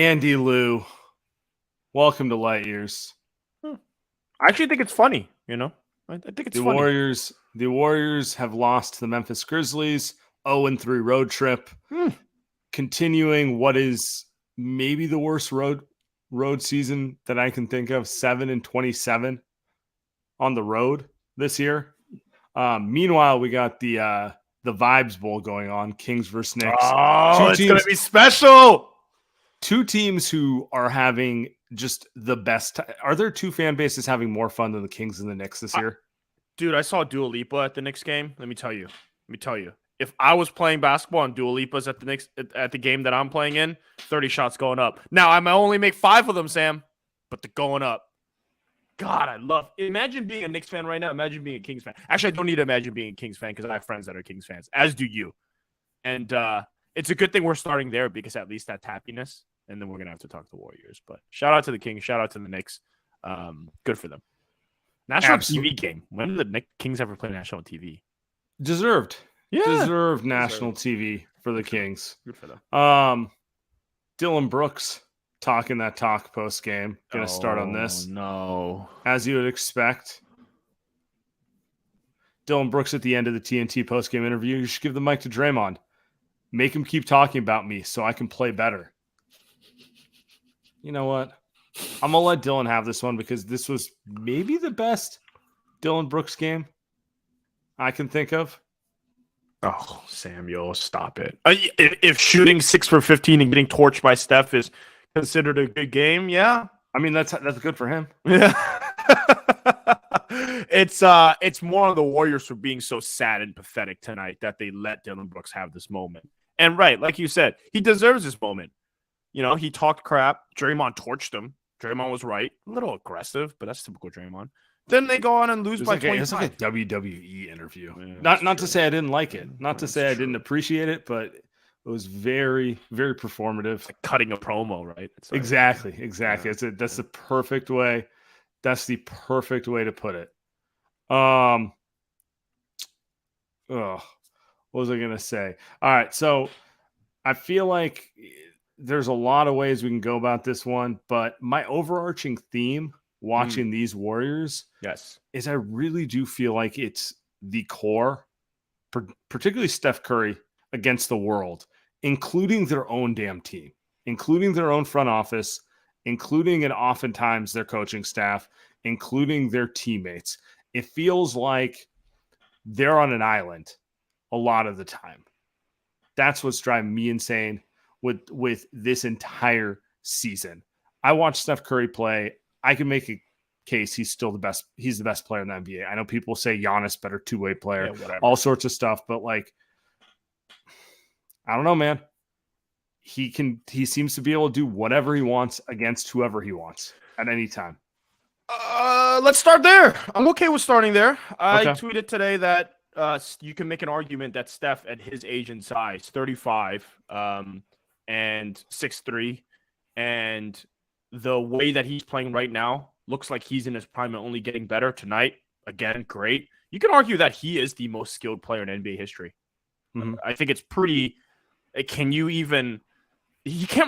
Andy Liu, welcome to Light Years. I actually think it's funny, I think it's funny. The Warriors have lost to the Memphis Grizzlies, 0-3 road trip, continuing what is maybe the worst road season that I can think of, 7-27 on the road this year. Meanwhile, we got the Vibes Bowl going on, Kings versus Knicks. Oh, it's going to be special. Two teams who are having just the best. Are there two fan bases having more fun than the Kings and the Knicks this year? Dude, I saw Dua Lipa at the Knicks game. Let me tell you. If I was playing basketball and Dua Lipa's at the Knicks at the game that I'm playing in, 30 shots going up. Now, I might only make 5 of them, Sam, but they're going up. God, imagine being a Knicks fan right now. Imagine being a Kings fan. Actually, I don't need to imagine being a Kings fan because I have friends that are Kings fans, as do you. And it's a good thing we're starting there because at least that's happiness. And then we're going to have to talk to Warriors. But shout out to the Kings. Shout out to the Knicks. Good for them. National TV game. When did the Kings ever play national TV? Deserved. Yeah. Deserved national TV for the Kings. Good for them. Dillon Brooks talking that talk post game. Going to start on this. No. As you would expect. Dillon Brooks at the end of the TNT post game interview. You should give the mic to Draymond. Make him keep talking about me so I can play better. You know what? I'm going to let Dillon have this one because this was maybe the best Dillon Brooks game I can think of. Oh, Samuel, stop it. If shooting 6 for 15 and getting torched by Steph is considered a good game, yeah. I mean, that's good for him. Yeah. It's more on the Warriors for being so sad and pathetic tonight that they let Dillon Brooks have this moment. And right, like you said, he deserves this moment. He talked crap. Draymond torched him. Draymond was right. A little aggressive, but that's typical Draymond. Then they go on and lose by 25. It's like a WWE interview. Yeah, not to say I didn't like it. Not to say I didn't appreciate it, but it was very, very performative. It's like cutting a promo, right? Like, exactly. Yeah. That's the perfect way. That's the perfect way to put it. What was I going to say? All right. So I feel like there's a lot of ways we can go about this one, but my overarching theme watching these Warriors is I really do feel like it's the core, particularly Steph Curry, against the world, including their own damn team, including their own front office, including and oftentimes their coaching staff, including their teammates. It feels like they're on an island a lot of the time. That's what's driving me insane with this entire season. I watched Steph Curry play. I can make a case he's still the best. He's the best player in the NBA. I know people say Giannis better two-way player, all sorts of stuff, but like, I don't know, man. He seems to be able to do whatever he wants against whoever he wants at any time. Let's start there. I'm okay with starting there. I tweeted today that you can make an argument that Steph at his age and size, 35, and 6'3", and the way that he's playing right now looks like he's in his prime and only getting better tonight. Again, great. You can argue that he is the most skilled player in NBA history. Mm-hmm. I think it's pretty. He can't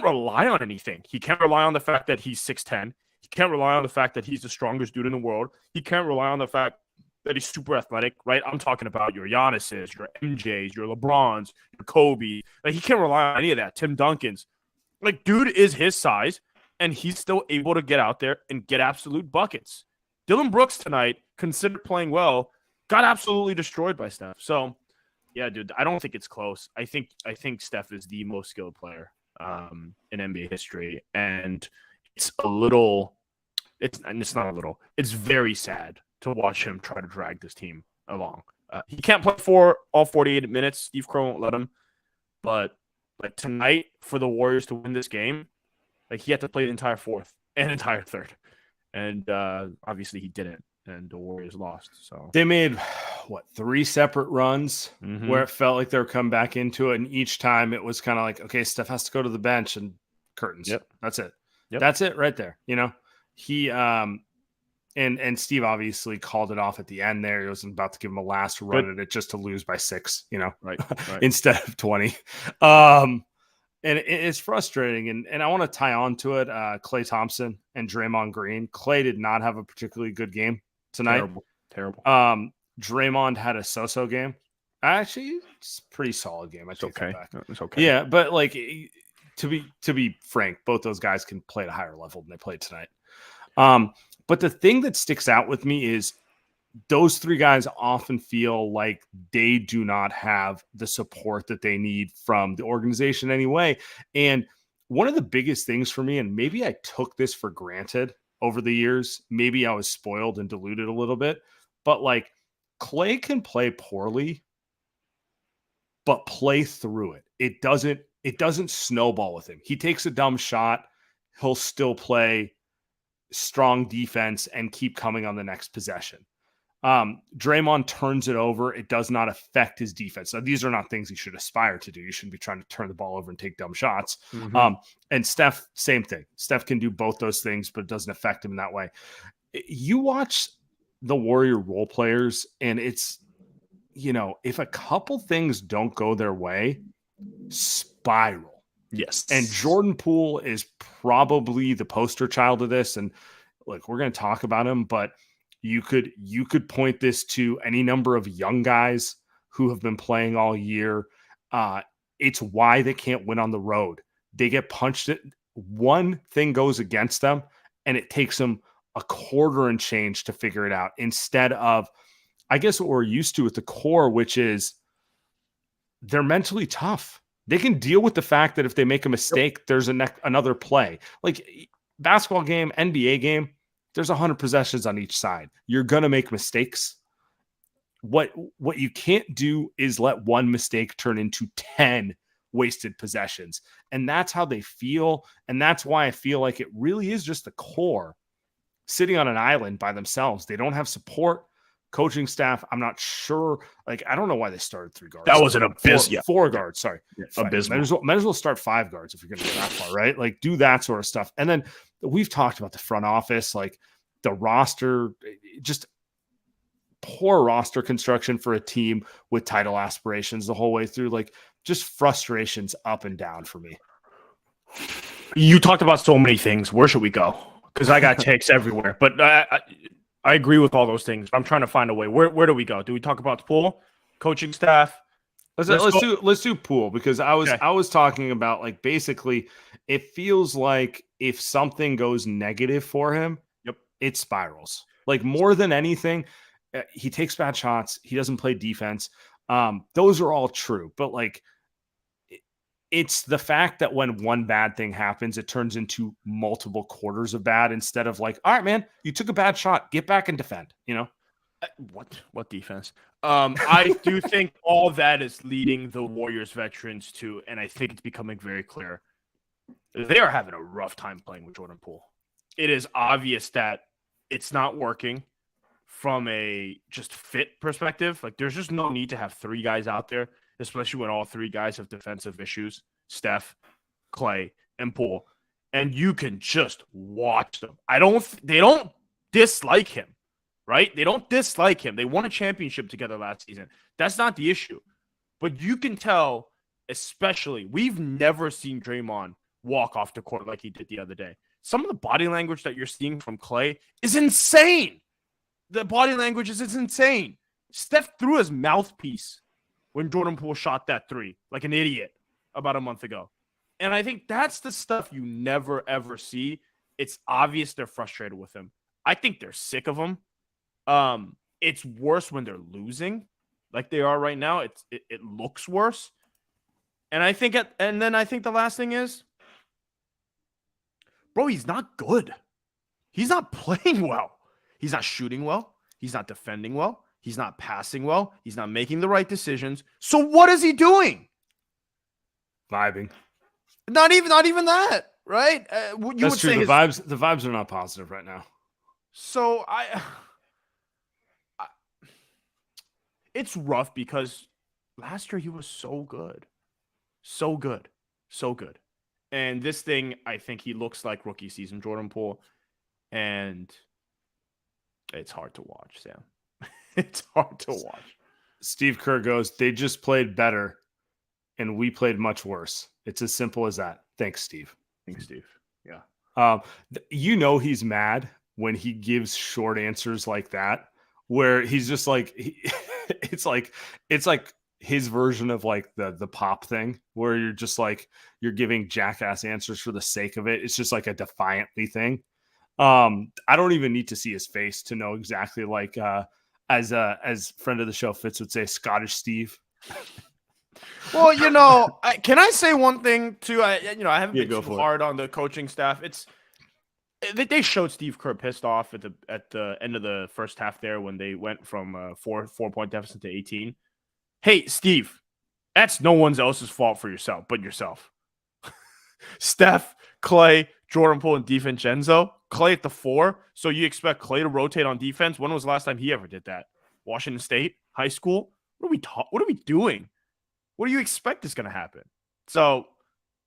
rely on anything. He can't rely on the fact that he's 6'10". He can't rely on the fact that he's the strongest dude in the world. He can't rely on the fact that he's super athletic, right? I'm talking about your Giannis's, your MJs, your LeBrons, your Kobe. Like, he can't rely on any of that. Tim Duncan's. Like, dude is his size, and he's still able to get out there and get absolute buckets. Dillon Brooks tonight, considered playing well, got absolutely destroyed by Steph. So, yeah, dude, I don't think it's close. I think Steph is the most skilled player in NBA history, and it's very sad to watch him try to drag this team along. He can't play for all 48 minutes. Steve Kerr won't let him. But like tonight, for the Warriors to win this game, like he had to play the entire fourth and entire third, and obviously he didn't, and the Warriors lost. So they made 3 separate runs where it felt like they were coming back into it, and each time it was kind of like, okay, Steph has to go to the bench and curtains. Yep. That's it. Yep. That's it right there. You know, he and Steve obviously called it off at the end there. He was about to give him a last run at it just to lose by 6, you know, right. instead of 20. And it's frustrating. And I want to tie on to it. Klay Thompson and Draymond Green. Klay did not have a particularly good game tonight. Terrible. Draymond had a so-so game. Actually, it's a pretty solid game. It's okay. It's okay. Yeah, but like to be frank, both those guys can play at a higher level than they played tonight. But the thing that sticks out with me is those three guys often feel like they do not have the support that they need from the organization anyway. And one of the biggest things for me, and maybe I took this for granted over the years, maybe I was spoiled and diluted a little bit, but like Klay can play poorly, but play through it. It doesn't snowball with him. He takes a dumb shot, he'll still play strong defense and keep coming on the next possession. Draymond turns it over. It does not affect his defense. Now, these are not things he should aspire to do. You shouldn't be trying to turn the ball over and take dumb shots. Mm-hmm. And Steph, same thing. Steph can do both those things, but it doesn't affect him in that way. You watch the Warrior role players, and it's, if a couple things don't go their way, spiral. Yes. And Jordan Poole is probably the poster child of this. And look, we're going to talk about him, but you could point this to any number of young guys who have been playing all year. It's why they can't win on the road. They get punched. One thing goes against them, and it takes them a quarter and change to figure it out, instead of, I guess, what we're used to with the core, which is they're mentally tough. They can deal with the fact that if they make a mistake, there's another play. Like basketball game, NBA game, there's 100 possessions on each side. You're going to make mistakes. What you can't do is let one mistake turn into 10 wasted possessions. And that's how they feel. And that's why I feel like it really is just the core sitting on an island by themselves. They don't have support. Coaching staff, I'm not sure. Like, I don't know why they started 3 guards. That was an abysmal. Four guards, sorry. Yeah, abysmal. Might as well start 5 guards if you're going to go that far, right? Like, do that sort of stuff. And then we've talked about the front office, like the roster, just poor roster construction for a team with title aspirations the whole way through. Like, just frustrations up and down for me. You talked about so many things. Where should we go? Because I got takes everywhere. But I agree with all those things. I'm trying to find a way. Where do we go? Do we talk about the Poole, coaching staff? Let's do Poole, because I was talking about, like, basically it feels like if something goes negative for him, it spirals. Like, more than anything, he takes bad shots. He doesn't play defense. Those are all true, but like, it's the fact that when one bad thing happens, it turns into multiple quarters of bad, instead of like, all right, man, you took a bad shot, get back and defend, What defense? I do think all that is leading the Warriors veterans to, and I think it's becoming very clear, they are having a rough time playing with Jordan Poole. It is obvious that it's not working from a just fit perspective. Like, there's just no need to have 3 guys out there, especially when all 3 guys have defensive issues: Steph, Klay, and Poole. And you can just watch them. They don't dislike him, right? They don't dislike him. They won a championship together last season. That's not the issue. But you can tell, especially, we've never seen Draymond walk off the court like he did the other day. Some of the body language that you're seeing from Klay is insane. The body language is insane. Steph threw his mouthpiece when Jordan Poole shot that 3 like an idiot about a month ago. And I think that's the stuff you never, ever see. It's obvious they're frustrated with him. I think they're sick of him. It's worse when they're losing like they are right now. It looks worse. And I think the last thing is, bro, he's not good. He's not playing well. He's not shooting well. He's not defending well. He's not passing well. He's not making the right decisions. So what is he doing? Vibing. Not even that, right? That's true. The vibes are not positive right now. So it's rough, because last year he was so good. So good. So good. And this thing, I think he looks like rookie season Jordan Poole. And it's hard to watch, Sam. It's hard to watch. Steve Kerr goes, they just played better. and we played much worse. It's as simple as that. Thanks, Steve. Thanks, Steve. Yeah. He's mad when he gives short answers like that, where he's just like, it's like his version of like the pop thing, where you're just like, you're giving jackass answers for the sake of it. It's just like a defiantly thing. I don't even need to see his face to know exactly, like, as friend of the show Fitz would say, Scottish Steve. Well, can I say one thing too? I haven't been too hard on the coaching staff. They showed Steve Kerr pissed off at the end of the first half there when they went from a 4-point deficit to 18. Hey, Steve, that's no one else's fault but yourself. Steph, Clay, Jordan Poole, and DiVincenzo. Clay at the 4. So you expect Clay to rotate on defense? When was the last time he ever did that? Washington State, high school. What are we doing? What do you expect is going to happen? So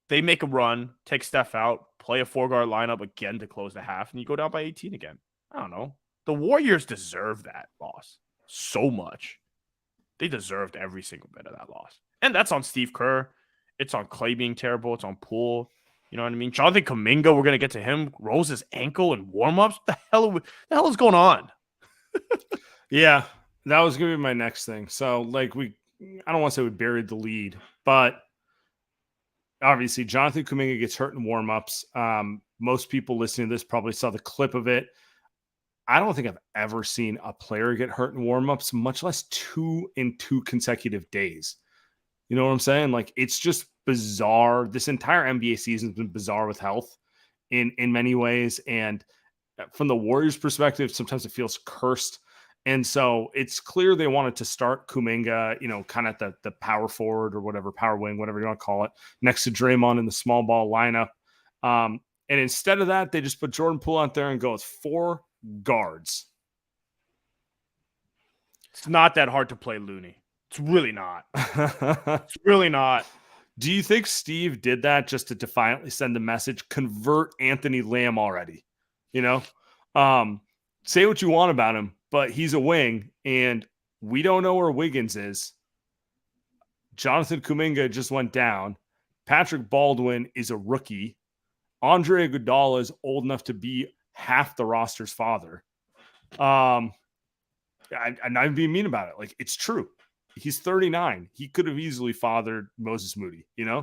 they make a run, take Steph out, play a 4-guard lineup again to close the half, and you go down by 18 again. I don't know. The Warriors deserve that loss so much. They deserved every single bit of that loss. And that's on Steve Kerr. It's on Clay being terrible. It's on Poole. You know what I mean? Jonathan Kuminga, we're going to get to him. Rolls his ankle in warm-ups. What the hell is going on? Yeah, that was going to be my next thing. So, like, I don't want to say we buried the lead, but obviously Jonathan Kuminga gets hurt in warm-ups. Most people listening to this probably saw the clip of it. I don't think I've ever seen a player get hurt in warm-ups, much less 2 in 2 consecutive days. You know what I'm saying? Like, it's just bizarre. This entire NBA season has been bizarre with health in many ways. And from the Warriors' perspective, sometimes it feels cursed. And so it's clear they wanted to start Kuminga, kind of at the power forward or whatever, power wing, whatever you want to call it, next to Draymond in the small ball lineup. And instead of that, they just put Jordan Poole out there and go with 4 guards. It's not that hard to play Looney. It's really not. It's really not. Do you think Steve did that just to defiantly send the message, convert Anthony Lamb already? Say what you want about him, but he's a wing, and we don't know where Wiggins is. Jonathan Kuminga just went down. Patrick Baldwin is a rookie. Andre Iguodala is old enough to be half the roster's father. I'm not being mean about it. Like, it's true. He's 39. He could have easily fathered Moses Moody, Yeah,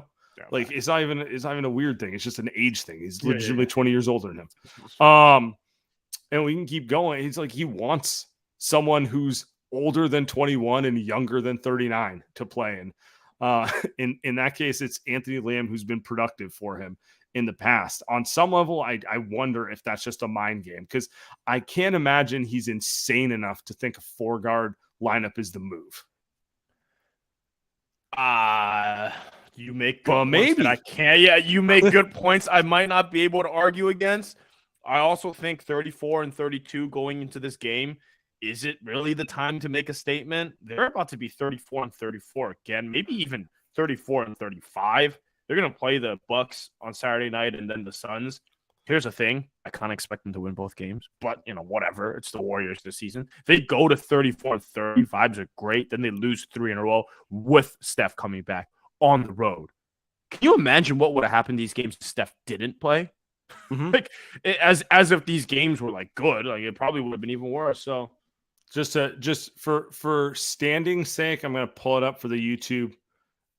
like, it's not even a weird thing. It's just an age thing. He's legitimately 20 years older than him. And we can keep going. He's like, he wants someone who's older than 21 and younger than 39 to play. And in that case, it's Anthony Lamb, who's been productive for him in the past. On some level, I wonder if that's just a mind game, because I can't imagine he's insane enough to think a 4-guard lineup is the move. You make good points that I can't. Yeah, you make good points I might not be able to argue against. I also think 34 and 32 going into this game, is it really the time to make a statement? They're about to be 34 and 34 again, maybe even 34 and 35. They're going to play the Bucks on Saturday night and then the Suns. Here's the thing. I kind of expect them to win both games, but, whatever. It's the Warriors this season. They go to 34 and 35s are great. Then they lose 3 in a row with Steph coming back on the road. Can you imagine what would have happened these games if Steph didn't play? Mm-hmm. Like, as if these games were like good, like, it probably would have been even worse. So just for standing's sake, I'm going to pull it up for the YouTube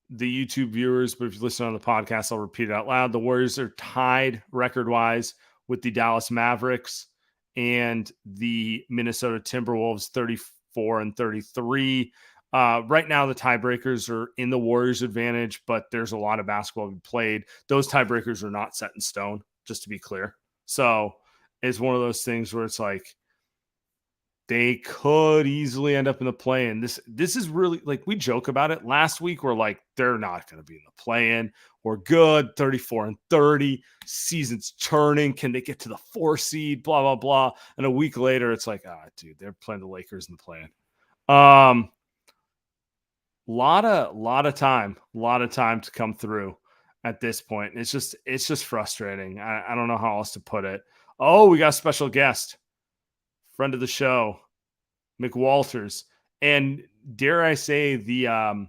viewers, but if you listen on the podcast, I'll repeat it out loud. The Warriors are tied record-wise with the Dallas Mavericks and the Minnesota Timberwolves, 34 and 33. Right now, the tiebreakers are in the Warriors' advantage, but there's a lot of basketball to be played. Those tiebreakers are not set in stone, just to be clear. So it's one of those things where it's like, they could easily end up in the play-in. This is really, like, we joke about it. Last week, we're like, they're not going to be in the play-in. We're good, 34 and 30. Season's turning. Can they get to the 4 seed? Blah, blah, blah. And a week later, it's like, dude, they're playing the Lakers in the play-in. Lot of time to come through at this point. It's just frustrating. I don't know how else to put it. Oh, we got a special guest. Friend of the show, McWalters, and dare I say the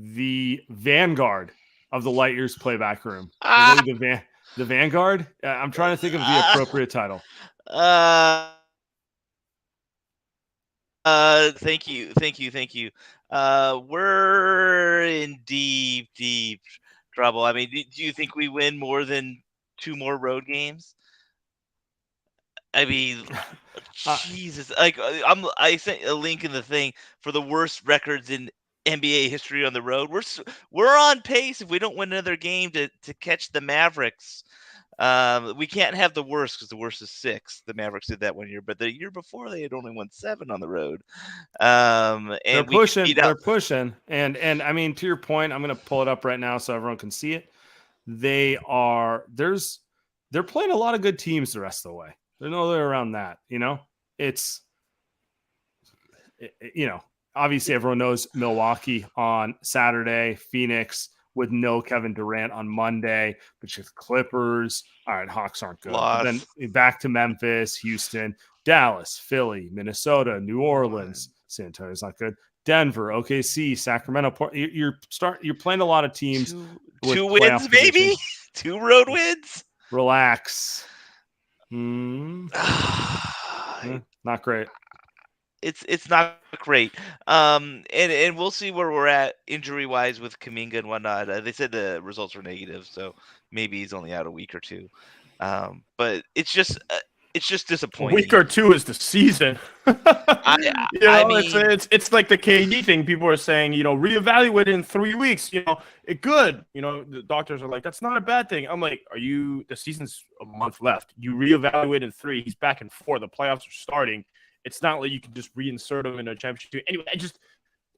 the vanguard of the light years playback room. Ah! The vanguard. I'm trying to think of the appropriate title. Thank you. We're in deep trouble. I mean, do you think we win more than 2 more road games? I mean, Jesus! Like, I sent a link in the thing for the worst records in NBA history on the road. We're on pace if we don't win another game to catch the Mavericks. We can't have the worst because the worst is 6. The Mavericks did that one year, but the year before they had only won 7 on the road. And they're pushing, and I mean, to your point, I'm going to pull it up right now so everyone can see it. They're playing a lot of good teams the rest of the way. There's no way around that. Obviously everyone knows Milwaukee on Saturday, Phoenix with no Kevin Durant on Monday, but you have Clippers. All right, Hawks aren't good. But then back to Memphis, Houston, Dallas, Philly, Minnesota, New Orleans. San Antonio's not good. Denver, OKC, Sacramento. You're playing a lot of teams. 2 wins, maybe 2 road wins. Relax. Not great. It's not great. And we'll see where we're at injury wise with Kuminga and whatnot. They said the results were negative, so maybe he's only out a week or 2. But it's just disappointing. A week or 2 is the season. I mean, it's like the KD thing. People are saying, reevaluate in 3 weeks. It good. The doctors are like, that's not a bad thing. I'm like, the season's a month left. You reevaluate in 3. He's back in 4. The playoffs are starting. It's not like you can just reinsert him in a championship. Anyway,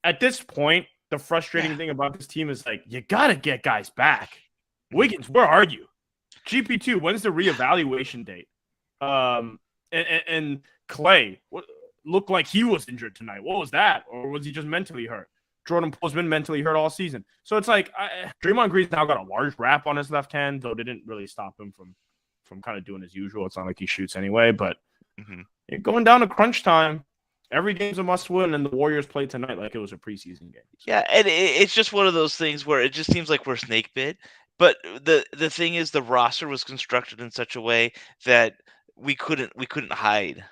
at this point, the frustrating thing about this team is like, you got to get guys back. Wiggins, where are you? GP2, when's the reevaluation date? And Clay looked like he was injured tonight. What was that? Or was he just mentally hurt? Jordan Poole's been mentally hurt all season. So it's like Draymond Green's now got a large wrap on his left hand, though it didn't really stop him from kind of doing his usual. It's not like he shoots anyway, but going down to crunch time, every game's a must win, and the Warriors played tonight like it was a preseason game. So. Yeah, and it's just one of those things where it just seems like we're snake bit. But the thing is, the roster was constructed in such a way that we couldn't hide.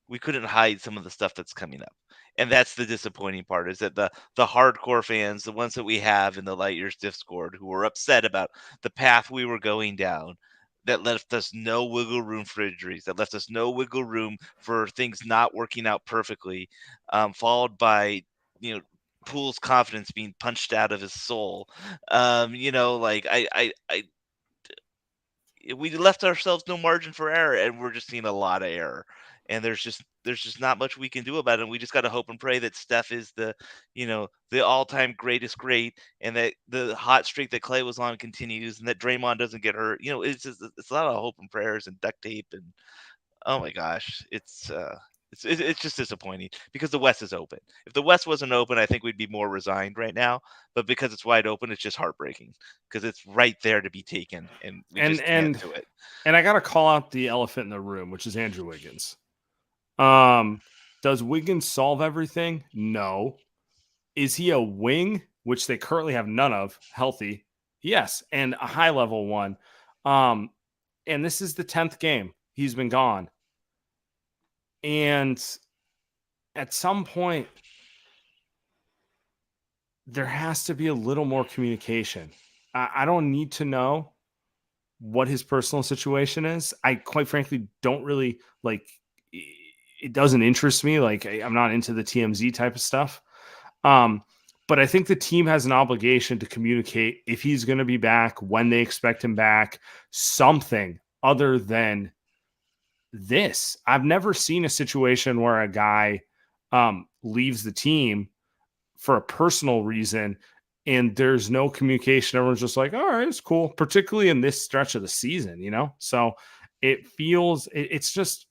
We couldn't hide some of the stuff that's coming up. And that's the disappointing part, is that the hardcore fans, the ones that we have in the Light Years Discord, who were upset about the path we were going down, that left us no wiggle room for injuries, that left us no wiggle room for things not working out perfectly, followed by, Poole's confidence being punched out of his soul. We left ourselves no margin for error, and we're just seeing a lot of error. And there's just not much we can do about it. And we just got to hope and pray that Steph is the all-time greatest great, and that the hot streak that Clay was on continues, and that Draymond doesn't get hurt. It's a lot of hope and prayers and duct tape, and oh my gosh, it's just disappointing because the West is open. If the West wasn't open, I think we'd be more resigned right now. But because it's wide open, it's just heartbreaking because it's right there to be taken, and we just can't do it. And I got to call out the elephant in the room, which is Andrew Wiggins. Does Wiggins solve everything? No. Is he a wing, which they currently have none of, healthy? Yes, and a high-level one. And this is the 10th game he's been gone. And at some point, there has to be a little more communication. I don't need to know what his personal situation is. I quite frankly don't really it doesn't interest me. I'm not into the TMZ type of stuff. But I think the team has an obligation to communicate if he's going to be back, when they expect him back, something other than this. I've never seen a situation where a guy leaves the team for a personal reason and there's no communication. Everyone's just like, all right, it's cool, particularly in this stretch of the season, So it feels, it's just,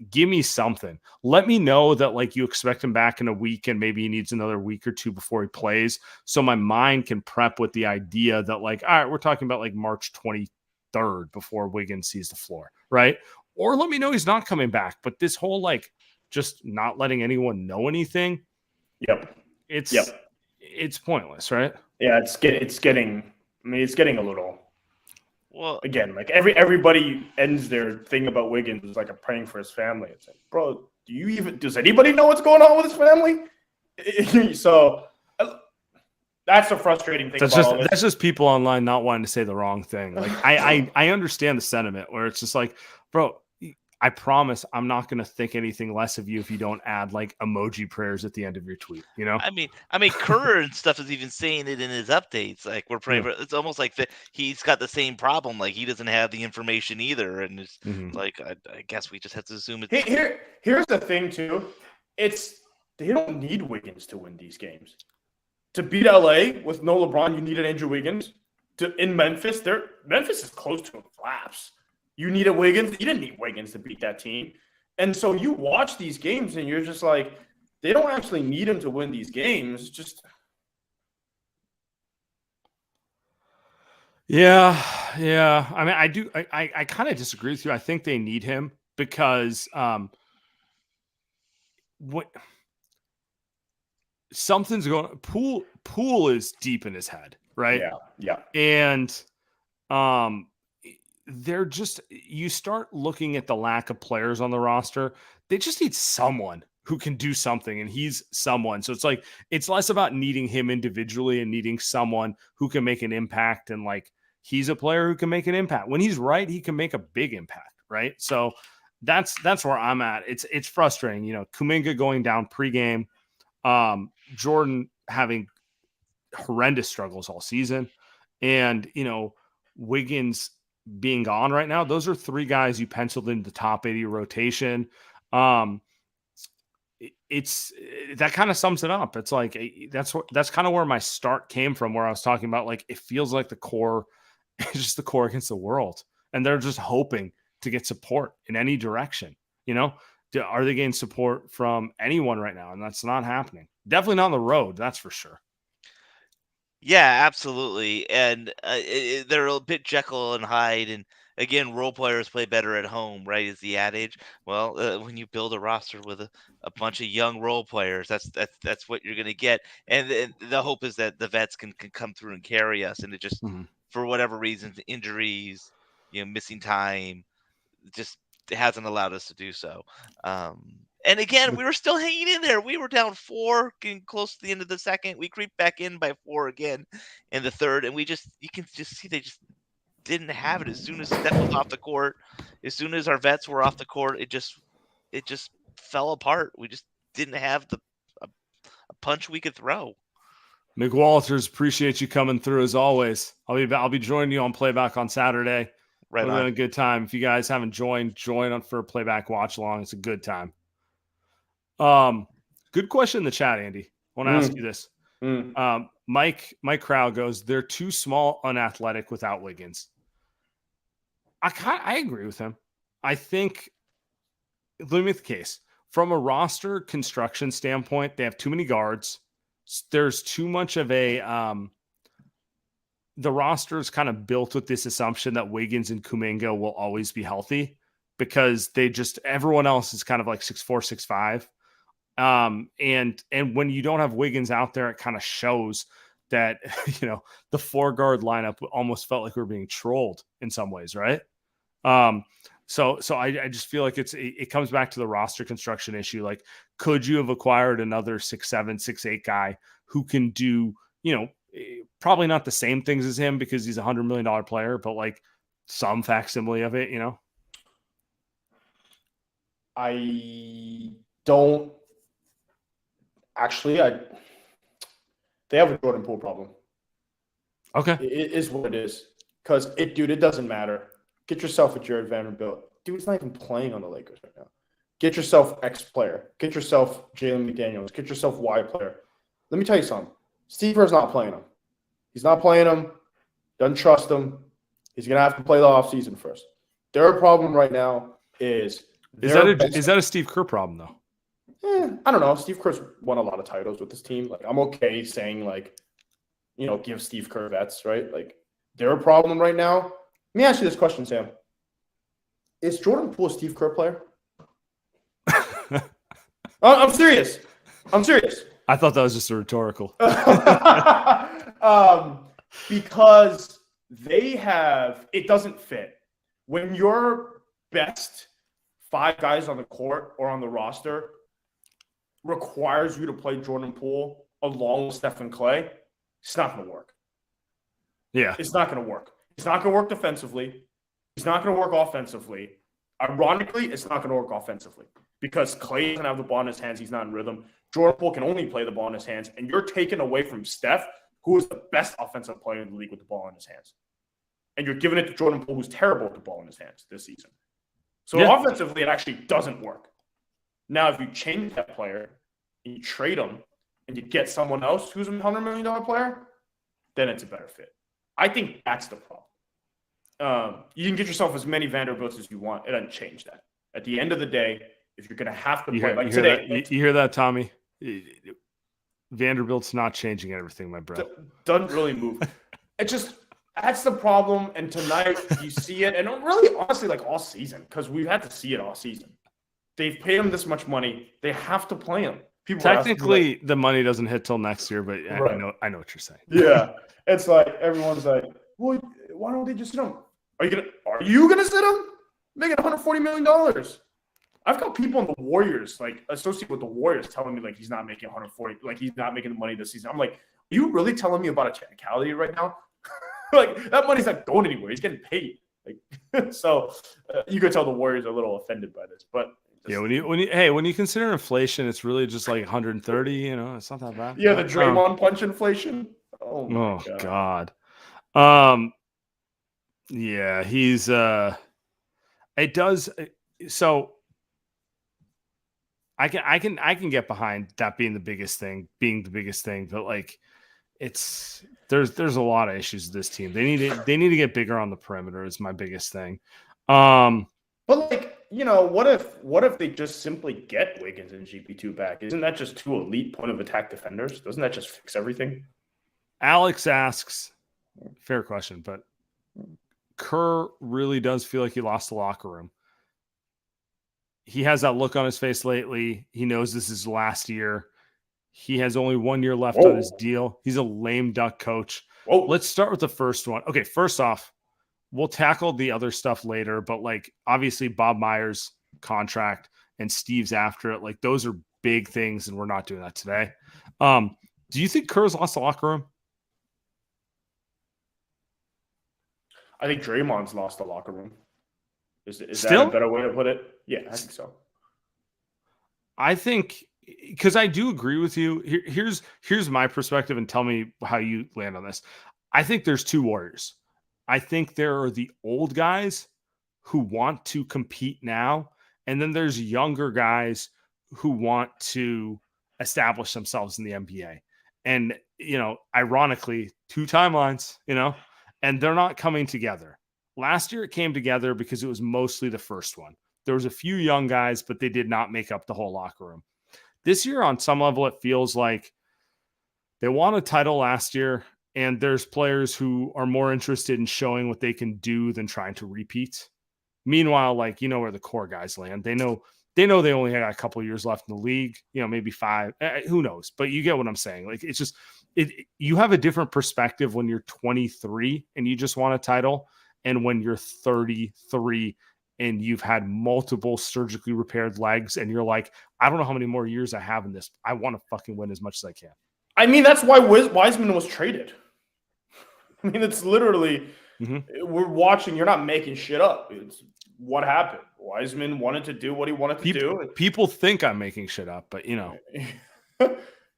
give me something. Let me know that you expect him back in a week and maybe he needs another week or 2 before he plays. So my mind can prep with the idea that all right, we're talking about March 23rd before Wiggins sees the floor. Right. Or let me know he's not coming back. But this whole just not letting anyone know anything. Yep. It's it's pointless, right? Yeah, it's getting. I mean, it's getting a little. Well, Again, like everybody ends their thing about Wiggins is like a praying for his family. It's like, bro, does anybody know what's going on with his family? So that's the frustrating thing about all this. That's just people online not wanting to say the wrong thing. Like I understand the sentiment where it's just like, bro, I promise I'm not going to think anything less of you if you don't add like emoji prayers at the end of your tweet, you know? I mean, Kerr and stuff is even saying it in his updates. Like we're praying for. It's almost like he's got the same problem. Like he doesn't have the information either, and it's like I guess we just have to assume it's. Here's the thing too. They don't need Wiggins to win these games. To beat LA with no LeBron, you needed Andrew Wiggins. In Memphis, Memphis is close to a collapse. You needed Wiggins. You didn't need Wiggins to beat that team. And so you watch these games and you're just like, they don't actually need him to win these games. Just Yeah. I mean, I kind of disagree with you. I think they need him because something's going. Poole is deep in his head, right? Yeah. And they're just, you start looking at the lack of players on the roster. They just need someone who can do something, and he's someone. So it's like, it's less about needing him individually and needing someone who can make an impact. And like, he's a player who can make an impact. When he's right, he can make a big impact, right? So that's where I'm at. It's frustrating, you know, Kuminga going down pregame, Jordan having horrendous struggles all season, and, you know, Wiggins being gone right now. Those are three guys you penciled in the top 80 rotation. It's that kind of sums it up. It's like, that's kind of where my start came from, where I was talking about, like, it feels like the core is just the core against the world, and they're just hoping to get support in any direction. You know, are they getting support from anyone right now? And that's not happening. Definitely not on the road. That's for sure. Yeah, absolutely. And they're a bit Jekyll and Hyde. And again, role players play better at home, right? Is the adage. Well, when you build a roster with a bunch of young role players, that's what you're going to get. And the hope is that the vets can come through and carry us. And it just, for whatever reasons, injuries, you know, missing time, just hasn't allowed us to do so. And again, we were still hanging in there. We were down 4, getting close to the end of the second. We creeped back in by 4 again in the third, and you can just see they just didn't have it. As soon as Steph was off the court, as soon as our vets were off the court, it just fell apart. We just didn't have a punch we could throw. Mick Walters, appreciate you coming through as always. I'll be joining you on playback on Saturday. Right It's on. been a good time. If you guys haven't join on for a playback watch along. It's a good time. Good question in the chat, Andy. I want to ask you this. Mike Crowd goes, they're too small, unathletic without Wiggins. I agree with him. I think, let me make the case. From a roster construction standpoint, they have too many guards. There's too much of a the roster is kind of built with this assumption that Wiggins and Kuminga will always be healthy, because everyone else is kind of like 6'4", 6'5". And when you don't have Wiggins out there, it kind of shows that, you know, the 4-guard lineup almost felt like we were being trolled in some ways, right? So I just feel like it comes back to the roster construction issue. Like, could you have acquired another 6'7", 6'8" guy who can do, you know, probably not the same things as him because he's $100 million player, but like some facsimile of it, you know? I don't actually. They have a Jordan Poole problem. Okay, it is what it is. Because it doesn't matter. Get yourself a Jared Vanderbilt. Dude's not even playing on the Lakers right now. Get yourself X player. Get yourself Jalen McDaniels. Get yourself Y player. Let me tell you something. Steve Kerr's not playing him. He's not playing him. Doesn't trust him. He's gonna have to play the offseason first. Their problem right now is that a Steve Kerr problem though? I don't know. Steve Kerr's won a lot of titles with this team. Like, I'm okay saying, like, you know, give Steve Kerr vets, right? Like, their problem right now. Let me ask you this question, Sam. Is Jordan Poole a Steve Kerr player? I'm serious. I thought that was just a rhetorical. Because it doesn't fit. When your best 5 guys on the court or on the roster requires you to play Jordan Poole along with Stephen Clay, it's not going to work. Yeah. It's not going to work. It's not going to work defensively. It's not going to work offensively. Ironically, it's not going to work offensively because Clay doesn't have the ball in his hands. He's not in rhythm. Jordan Poole can only play the ball in his hands, and you're taking away from Steph, who is the best offensive player in the league with the ball in his hands. And you're giving it to Jordan Poole, who's terrible with the ball in his hands this season. So offensively, it actually doesn't work. Now, if you change that player, and you trade him, and you get someone else who's a $100 million player, then it's a better fit. I think that's the problem. You can get yourself as many Vanderbilts as you want. It doesn't change that. At the end of the day, if you're going to have to play like today. You hear that, Tommy? Vanderbilt's not changing everything, my bro. Doesn't really move. That's the problem. And tonight you see it. And really, honestly, like all season, because we've had to see it all season. They've paid him this much money. They have to play him. Technically, the money doesn't hit till next year, but right. I know what you're saying. Yeah. It's like everyone's like, well, why don't they just sit him? Are you gonna sit him? Make it $140 million. I've got people in the Warriors, like associated with the Warriors, telling me like he's not making 140, like he's not making the money this season. I'm like, are you really telling me about a technicality right now? Like that money's not going anywhere. He's getting paid. Like, so you could tell the Warriors are a little offended by this, but when you consider inflation, it's really just like 130. You know, it's not that bad. Yeah, the Draymond punch inflation. Oh my God. Yeah, he's it does. So I can get behind that being the biggest thing, but like there's a lot of issues with this team. They need to get bigger on the perimeter is my biggest thing. But like, you know, what if they just simply get Wiggins and GP2 back? Isn't that just 2 elite point of attack defenders? Doesn't that just fix everything? Alex asks, fair question, but Kerr really does feel like he lost the locker room. He has that look on his face lately. He knows this is last year. He has only 1 year left on his deal. He's a lame duck coach. Let's start with the first one. Okay, first off, we'll tackle the other stuff later, but like obviously Bob Myers' contract and Steve's after it, like those are big things, and we're not doing that today. Do you think Kerr's lost the locker room? I think Draymond's lost the locker room. Is that a better way to put it? Yeah, I think so. I think because I do agree with you. Here's my perspective, and tell me how you land on this. I think there's 2 Warriors. I think there are the old guys who want to compete now, and then there's younger guys who want to establish themselves in the NBA. And, you know, ironically, 2 timelines, you know, and they're not coming together. Last year it came together because it was mostly the first one. There was a few young guys, but they did not make up the whole locker room. This year, on some level, it feels like they won a title last year, and there's players who are more interested in showing what they can do than trying to repeat. Meanwhile, like, you know where the core guys land. They know they only got a couple of years left in the league, you know, maybe 5. Who knows? But you get what I'm saying. Like, it's just you have a different perspective when you're 23 and you just want a title, and when you're 33 and you've had multiple surgically repaired legs, and you're like, I don't know how many more years I have in this. I want to fucking win as much as I can. I mean, that's why Wiseman was traded. I mean, it's literally, we're watching. You're not making shit up. It's what happened. Wiseman wanted to do what he wanted to do. People think I'm making shit up, but, you know.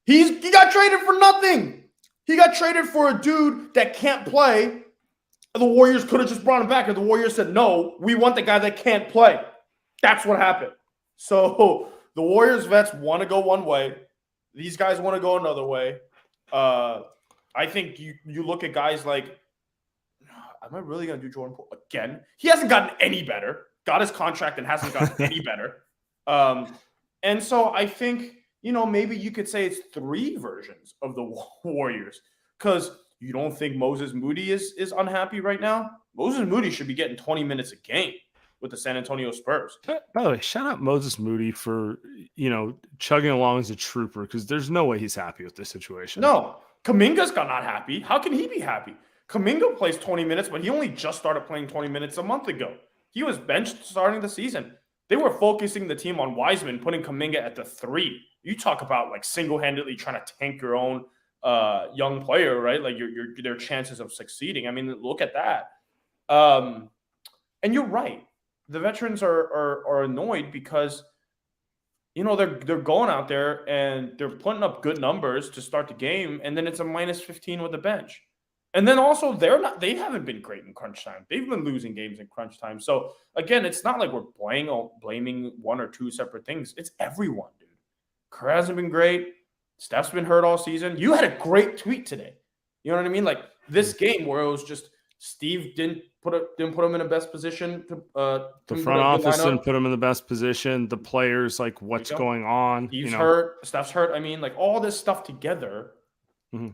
He got traded for nothing. He got traded for a dude that can't play. The Warriors could have just brought him back, and the Warriors said, no, we want the guy that can't play. That's what happened. So the Warriors vets want to go one way. These guys want to go another way. I think you look at guys like, am I really going to do Jordan Poole again? He hasn't gotten any better. Got his contract and hasn't gotten any better. And so I think, you know, maybe you could say it's 3 versions of the Warriors, because you don't think Moses Moody is unhappy right now? Moses Moody should be getting 20 minutes a game. with the San Antonio Spurs. By the way, shout out Moses Moody for, chugging along as a trooper, because there's no way he's happy with this situation. No, Kuminga's not happy. How can he be happy? Kuminga plays 20 minutes, but he only just started playing 20 minutes a month ago. He was benched starting the season. They were focusing the team on Wiseman, putting Kuminga at the 3. You talk about like single-handedly trying to tank your own young player, right? Like their chances of succeeding. I mean, look at that. And you're right. The veterans are annoyed because they're going out there and they're putting up good numbers to start the game, and then it's a minus 15 with the bench. And then also they haven't been great in crunch time. They've been losing games in crunch time. So again, it's not like we're blaming one or two separate things. It's everyone, dude. Kerr hasn't been great. Steph's been hurt all season. You had a great tweet today. You know what I mean? Like this game where it was just Steve didn't put him in the best position. The front office didn't put him in the best position. The players, like, what's going on? He's hurt. Steph's hurt. I mean, like all this stuff together. Mm-hmm.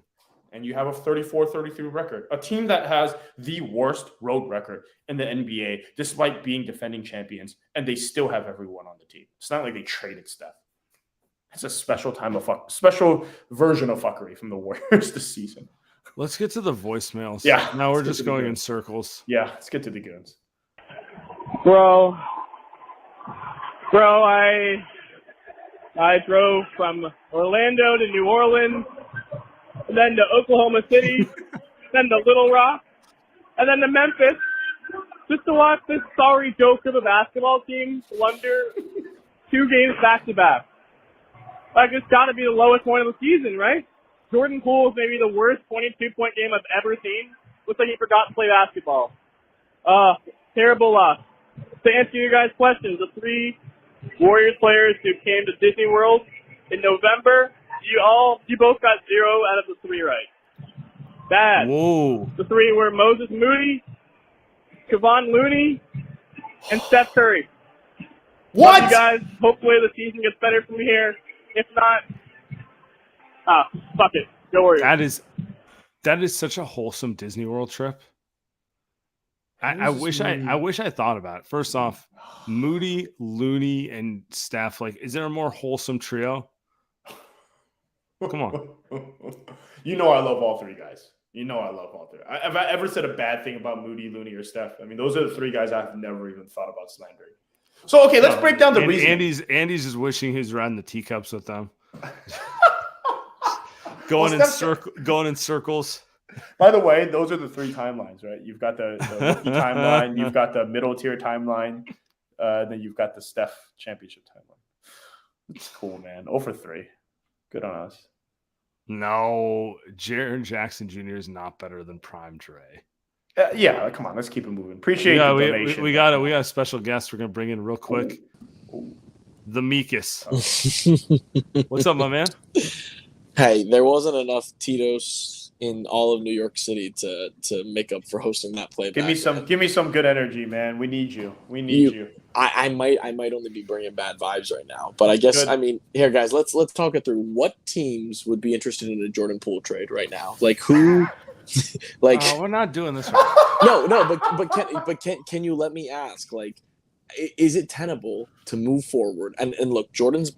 And you have a 34-33 record. A team that has the worst road record in the NBA, despite being defending champions, and they still have everyone on the team. It's not like they traded Steph. It's a special version of fuckery from the Warriors this season. Let's get to the voicemails. Yeah. Now we're just going in circles. Yeah, let's get to the goons. Bro, I drove from Orlando to New Orleans, and then to Oklahoma City, then to Little Rock, and then to Memphis, just to watch this sorry joke of a basketball team blunder 2 games back-to-back. Like, it's got to be the lowest point of the season, right? Jordan Poole is maybe the worst 22-point game I've ever seen. Looks like he forgot to play basketball. Terrible loss. To answer your guys' questions, the 3 Warriors players who came to Disney World in November, you both got 0 out of the 3 right. Bad. Whoa. The 3 were Moses Moody, Kevon Looney, and Steph Curry. What? Love you guys. Hopefully the season gets better from here. If not, fuck it. Go Warriors. That is such a wholesome Disney World trip. I wish I thought about it. First off, Moody, Looney, and Steph. Like, is there a more wholesome trio? Come on. I love all 3 guys. I love all 3. Have I ever said a bad thing about Moody, Looney, or Steph? I mean, those are the 3 guys I've never even thought about slandering. So, okay, let's break down the reason. Andy's just wishing he's riding the teacups with them. going in circles. By the way, those are the 3 timelines, right? You've got the rookie timeline, you've got the middle tier timeline, then you've got the Steph championship timeline. It's cool, man. 0 for 3. Good on us. No, Jaren Jackson Jr. is not better than Prime Dre. Yeah, come on, let's keep it moving. Appreciate the donation. We got a special guest we're gonna bring in real quick. Ooh. The Meekus. What's up, my man? Hey, there wasn't enough Tito's in all of New York City to make up for hosting that playback. Give me some good energy, man. We need you. I might only be bringing bad vibes right now, but I guess good. I mean, here guys, let's talk it through. What teams would be interested in a Jordan Poole trade right now? Like who? Like we're not doing this right. No, but can you let me ask, like, is it tenable to move forward? And look, Jordan's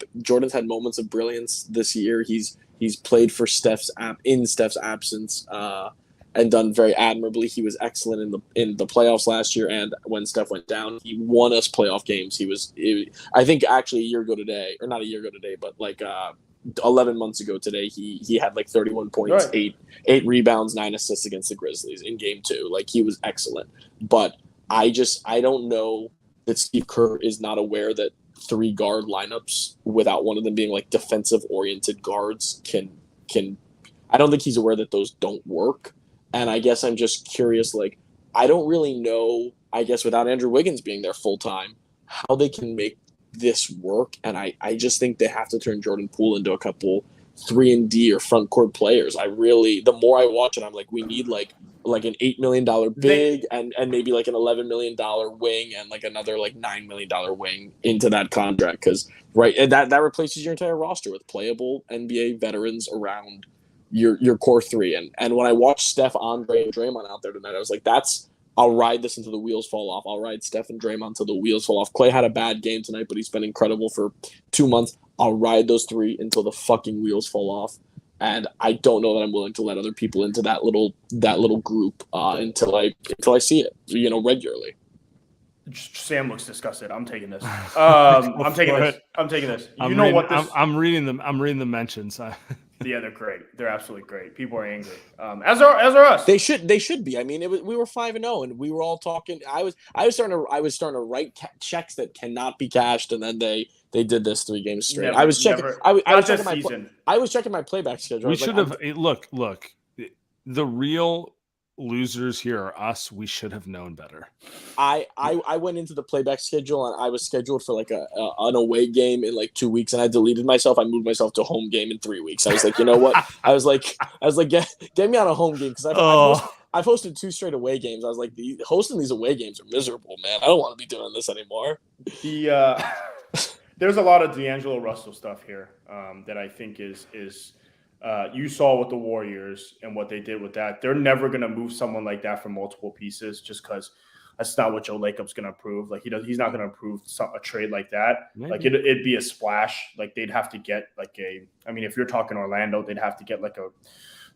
had moments of brilliance this year. He's played for Steph's absence and done very admirably. He was excellent in the playoffs last year, and when Steph went down, he won us playoff games. I think actually a year ago today, or not a year ago today, but like 11 months ago today, he had like 31 points, right. 8 rebounds, 9 assists against the Grizzlies in game 2. Like, he was excellent. But I don't know that Steve Kerr is not aware that 3 guard lineups without one of them being like defensive oriented guards can I don't think he's aware that those don't work. And I guess I'm just curious, like, I don't really know, I guess without Andrew Wiggins being there full time, how they can make this work. And I just think they have to turn Jordan Poole into a couple 3-and-D or front court players. The more I watch it, I'm like, we need like an $8 million big and maybe like an $11 million wing and like another like $9 million wing into that contract. Cause and that replaces your entire roster with playable NBA veterans around your core 3. And when I watched Steph, Andre, and Draymond out there tonight, I was like, that's I'll ride this until the wheels fall off. I'll ride Steph and Draymond until the wheels fall off. Clay had a bad game tonight, but he's been incredible for 2 months. I'll ride those three until the fucking wheels fall off. And I don't know that I'm willing to let other people into that little group until I see it, regularly. Sam looks disgusted. I'm taking this. I'm taking this. I'm reading them. I'm reading the mentions. Yeah, they're great. They're absolutely great. People are angry. As are us. They should be. I mean, we were 5-0, and we were all talking. I was starting to write checks that cannot be cashed, and then they did this 3 games straight. I was checking my playback schedule. We should have look. The real losers here are us. We should have known better. I went into the playback schedule, and I was scheduled for like an away game in like 2 weeks, and I deleted myself. I moved myself to a home game in 3 weeks. I was like, you know what? I was like, get me on a home game, because I've hosted 2 straight away games. I was like, hosting these away games are miserable, man. I don't want to be doing this anymore. There's a lot of D'Angelo Russell stuff here that I think is you saw with the Warriors and what they did with that. They're never going to move someone like that for multiple pieces, just because that's not what Joe Lacob's going to approve. Like he's not going to approve a trade like that. Maybe. Like it'd be a splash. Like they'd have to get if you're talking Orlando, they'd have to get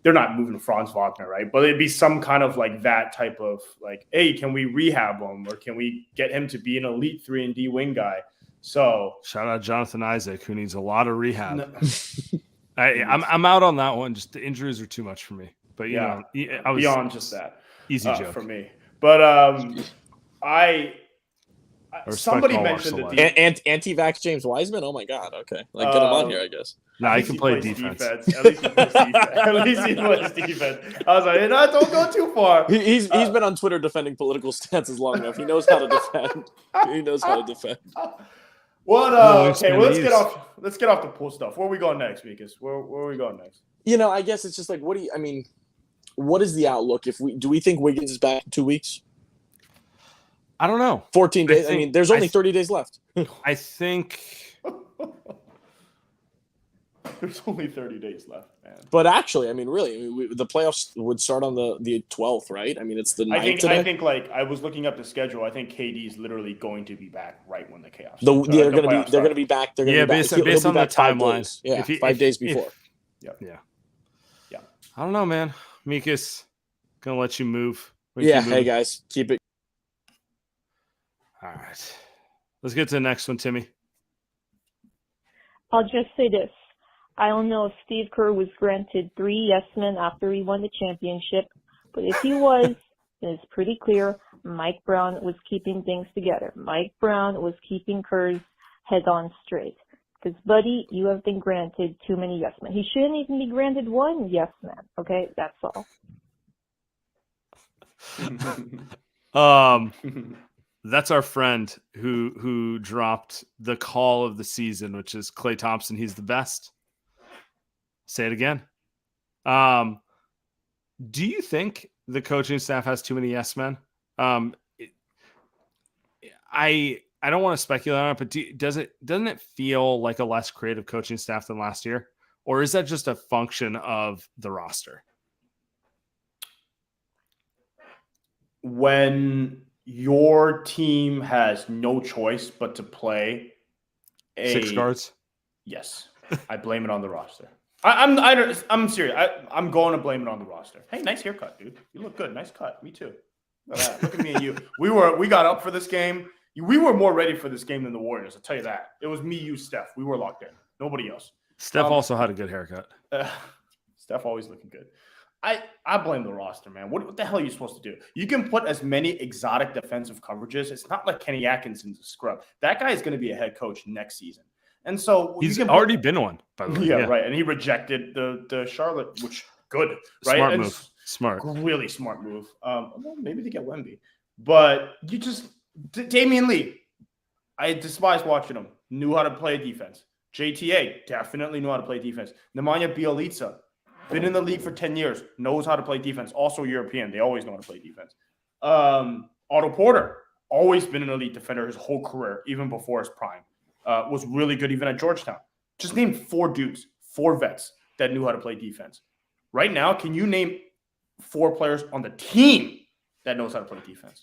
they're not moving Franz Wagner, right? But it'd be some kind of like that type of like, hey, can we rehab him, or can we get him to be an elite 3-and-D wing guy? So shout out Jonathan Isaac, who needs a lot of rehab. No. I'm out on that one. Just the injuries are too much for me. But I was beyond just that. Easy joke for me. But somebody mentioned the anti-vax James Wiseman. Oh my God. Okay, get him on here, I guess. No, he can play defense. At least he plays defense. At least he plays defense. I was like, no, don't go too far. He's been on Twitter defending political stances long enough. He knows how to defend. Okay, well, let's get off the Poole stuff. Where are we going next, Mikas? Where are we going next? I guess it's just like, what is the outlook? Do we think Wiggins is back in 2 weeks? I don't know. 14 days. There's only 30 days left. I think there's only 30 days left, man. But actually, really, the playoffs would start on the 12th, right? It's the 9th today. I think I was looking up the schedule. I think KD is literally going to be back right when the chaos. They're going to be back. They're going to be back. Based on the timeline. Yeah, 5 days before. Yeah. I don't know, man. Mikas, gonna let you move. Hey guys, keep it. All right, let's get to the next one, Timmy. I'll just say this. I don't know if Steve Kerr was granted 3 yes men after he won the championship, but if he was, then it's pretty clear Mike Brown was keeping things together. Mike Brown was keeping Kerr's head on straight. Because, buddy, you have been granted too many yes men. He shouldn't even be granted 1 yes man. Okay, that's all. That's our friend who dropped the call of the season, which is Klay Thompson. He's the best. Say it again. Do you think the coaching staff has too many yes men? I don't want to speculate on it, but doesn't it feel like a less creative coaching staff than last year? Or is that just a function of the roster? When your team has no choice but to play 6 guards? Yes. I blame it on the roster. I'm serious. I'm going to blame it on the roster. Hey, nice haircut, dude. You look good. Nice cut. Me too. Look at me and you. We got up for this game. We were more ready for this game than the Warriors. I'll tell you that. It was me, you, Steph. We were locked in. Nobody else. Steph also had a good haircut. Steph always looking good. I blame the roster, man. What the hell are you supposed to do? You can put as many exotic defensive coverages. It's not like Kenny Atkinson's a scrub. That guy is going to be a head coach next season. And so he's already been one, by the way. Yeah, right. And he rejected the Charlotte, which good, right? Smart move. Smart. Really smart move. Well, maybe they get Wemby. But you just Damian Lee, I despise watching him. Knew how to play defense. JTA definitely knew how to play defense. Nemanja Bjelica, been in the league for 10 years, knows how to play defense. Also European. They always know how to play defense. Otto Porter, always been an elite defender his whole career, even before his prime. Was really good even at Georgetown. Just name 4 dudes, 4 vets that knew how to play defense. Right now, can you name 4 players on the team that knows how to play defense.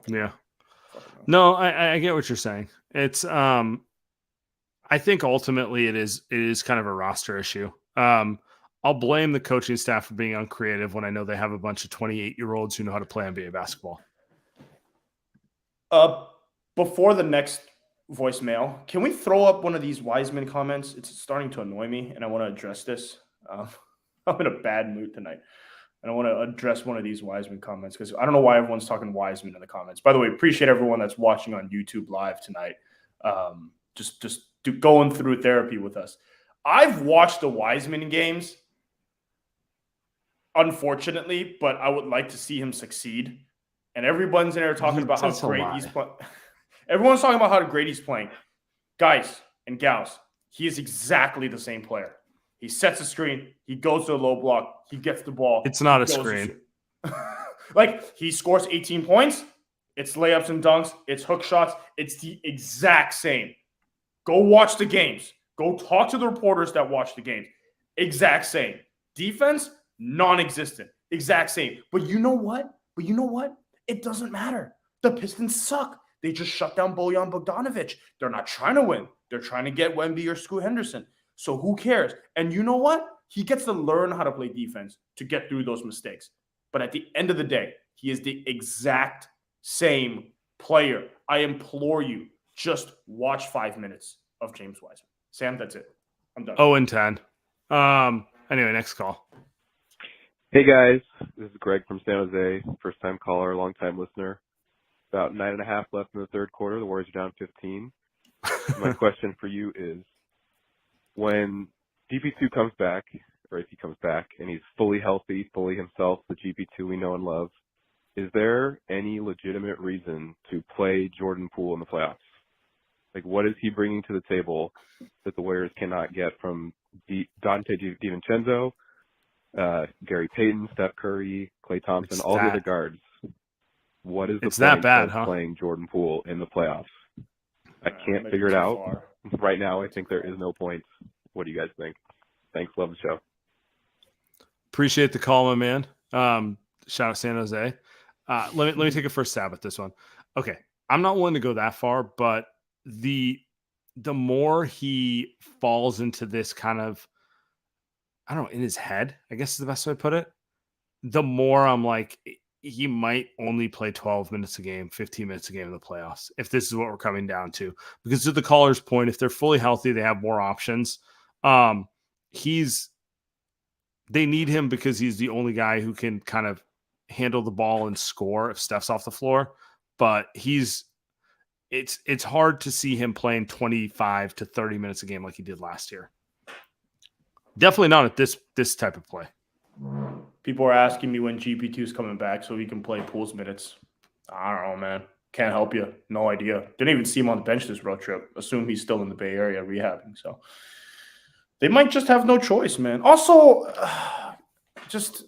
Yeah. No, I get what you're saying. It's I think ultimately it is kind of a roster issue. I'll blame the coaching staff for being uncreative when I know they have a bunch of 28-year-olds who know how to play NBA basketball. Before the next voicemail, can we throw up one of these Wiseman comments? It's starting to annoy me, and I want to address this. I'm in a bad mood tonight, and I want to address one of these Wiseman comments because I don't know why everyone's talking Wiseman in the comments. By the way, appreciate everyone that's watching on YouTube live tonight. Just going through therapy with us. I've watched the Wiseman games, unfortunately, but I would like to see him succeed. And everyone's in there talking about how great he's playing. Everyone's talking about how great he's playing. Guys and gals, he is exactly the same player. He sets a screen. He goes to a low block. He gets the ball. It's not a screen. Like, he scores 18 points. It's layups and dunks. It's hook shots. It's the exact same. Go watch the games. Go talk to the reporters that watch the games. Exact same. Defense, non-existent. Exact same. But you know what? It doesn't matter. The Pistons suck. They just shut down Bojan Bogdanovic. They're not trying to win. They're trying to get Wemby or Scoot Henderson. So who cares? And you know what? He gets to learn how to play defense to get through those mistakes. But at the end of the day, he is the exact same player. I implore you, just watch 5 minutes of James Wiseman. Sam, that's it. I'm done. 0-10. Anyway, next call. Hey guys, this is Greg from San Jose, first time caller, long time listener. About 9.5 left in the third quarter. The Warriors are down 15. My question for you is, when GP2 comes back, or if he comes back, and he's fully healthy, fully himself, the GP2 we know and love, is there any legitimate reason to play Jordan Poole in the playoffs? Like, what is he bringing to the table that the Warriors cannot get from Dante DiVincenzo, Gary Payton, Steph Curry, Klay Thompson, all the other guards? What is the point of playing Jordan Poole in the playoffs? I can't figure it out. Right now, I think there is no point. What do you guys think? Thanks. Love the show. Appreciate the call, my man. Shout out San Jose. Let me take a first stab at this one. Okay. I'm not willing to go that far, but the more he falls into this kind of, I don't know, in his head, I guess is the best way to put it, the more I'm like, he might only play 12 minutes a game, 15 minutes a game in the playoffs, if this is what we're coming down to. Because to the caller's point, if they're fully healthy, they have more options. They need him because he's the only guy who can kind of handle the ball and score if Steph's off the floor. But it's hard to see him playing 25 to 30 minutes a game like he did last year. Definitely not at this type of play. People are asking me when GP2 is coming back so he can play Poole's minutes. I don't know, man. Can't help you. No idea. Didn't even see him on the bench this road trip. Assume he's still in the Bay Area rehabbing. So they might just have no choice, man. Also, just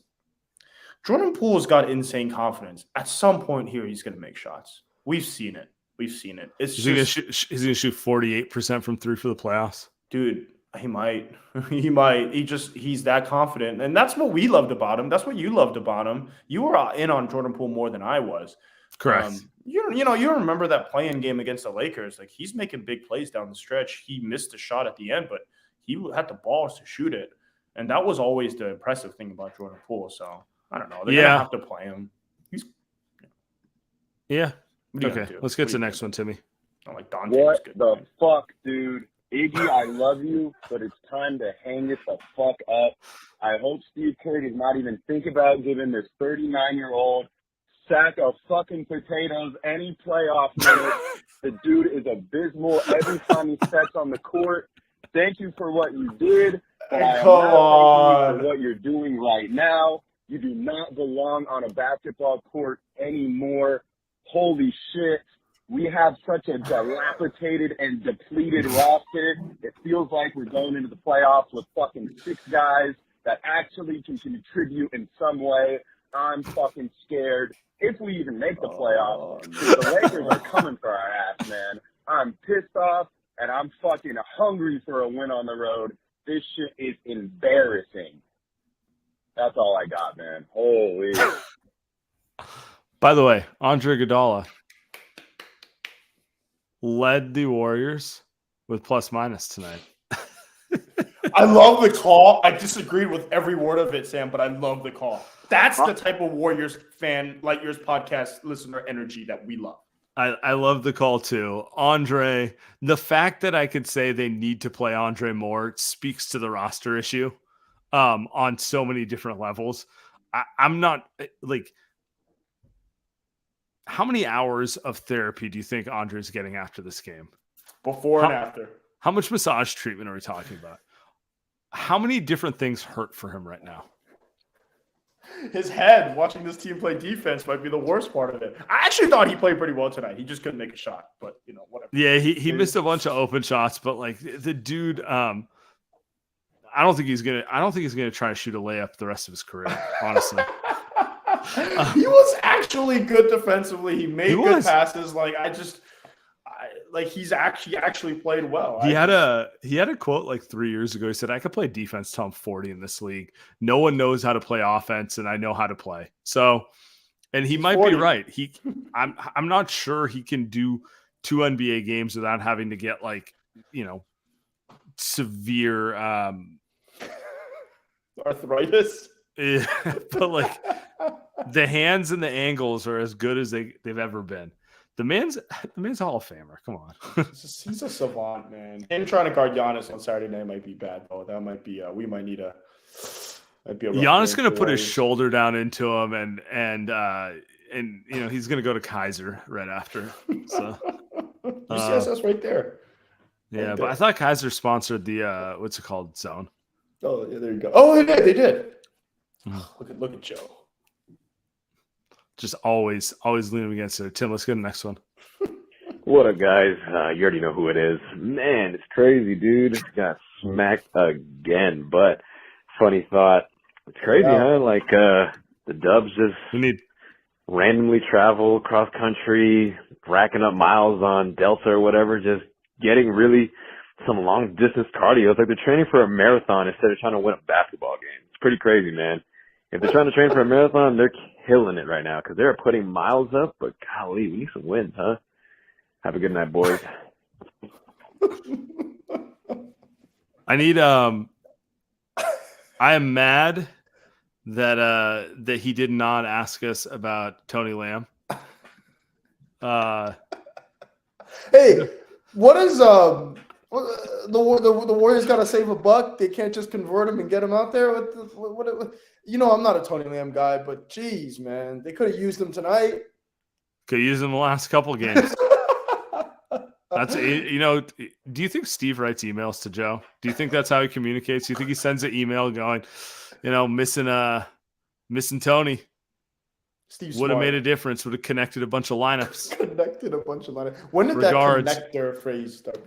Jordan Poole's got insane confidence. At some point here, he's going to make shots. We've seen it. Is he going to shoot 48% from three for the playoffs? Dude, he might. He's that confident. And that's what we loved about him. That's what you loved about him. You were in on Jordan Poole more than I was. Correct. You remember that play-in game against the Lakers. Like, he's making big plays down the stretch. He missed a shot at the end, but he had the balls to shoot it. And that was always the impressive thing about Jordan Poole. So, I don't know. They're going to have to play him. Yeah. Okay, let's get to the next one, Timmy. Like Dante. What the fuck, dude? Iggy, I love you, but it's time to hang it the fuck up. I hope Steve Kerr does not even think about giving this 39-year-old sack of fucking potatoes any playoff minutes. The dude is abysmal every time he steps on the court. Thank you for what you did, but I am not thanking you for what you're doing right now. You do not belong on a basketball court anymore. Holy shit. We have such a dilapidated and depleted roster. It feels like we're going into the playoffs with fucking 6 guys that actually can contribute in some way. I'm fucking scared if we even make the playoffs. The Lakers are coming for our ass, man. I'm pissed off, and I'm fucking hungry for a win on the road. This shit is embarrassing. That's all I got, man. Holy. By the way, Andre Iguodala led the Warriors with plus minus tonight. I love the call. I disagreed with every word of it, Sam, but I love the call. That's the type of Warriors fan, like yours podcast listener energy that we love. I love the call too. Andre, the fact that I could say they need to play Andre more speaks to the roster issue on so many different levels. I'm not like, how many hours of therapy do you think Andre's getting after this game? Before and after. How much massage treatment are we talking about? How many different things hurt for him right now? His head watching this team play defense might be the worst part of it. I actually thought he played pretty well tonight. He just couldn't make a shot, but whatever. Yeah, he missed a bunch of open shots, but like the dude, I don't think he's gonna try to shoot a layup the rest of his career, honestly. He was actually good defensively. He made good passes. He's actually played well. He had a quote like 3 years ago. He said, "I could play defense till I'm 40 in this league. No one knows how to play offense, and I know how to play." So, and he might 40. be right. I'm not sure he can do 2 NBA games without having to get severe arthritis. Yeah, but like the hands and the angles are as good as they've ever been. The man's a Hall of Famer. Come on. He's a savant, man. Him trying to guard Giannis on Saturday night might be bad, though. That might be we might need a Giannis going to put his shoulder down into him and he's going to go to Kaiser right after. So UCSS right there. Yeah, right, but I thought Kaiser sponsored the what's it called, Zone. Oh, yeah, there you go. Oh, they did. Look at Joe. Just always leaning against it. Tim, let's get the next one. What up, guys? You already know who it is. Man, it's crazy, dude. Got smacked again. But funny thought. It's crazy, huh? Like the Dubs just randomly travel cross country, racking up miles on Delta or whatever, just getting really some long distance cardio. It's like they're training for a marathon instead of trying to win a basketball game. It's pretty crazy, man. If they're trying to train for a marathon, they're killing it right now because they're putting miles up. But golly, we need some wins, huh? Have a good night, boys. I need I am mad that he did not ask us about Tony Lamb. Hey, what is the Warriors got to save a buck? They can't just convert him and get him out there. What I'm not a Tony Lamb guy, but geez, man, they could have used him tonight. Could use him the last couple games. That's do you think Steve writes emails to Joe? Do you think that's how he communicates? Do you think he sends an email going, missing Tony? Steve would have made a difference. Would have connected a bunch of lineups. When did that connector phrase start?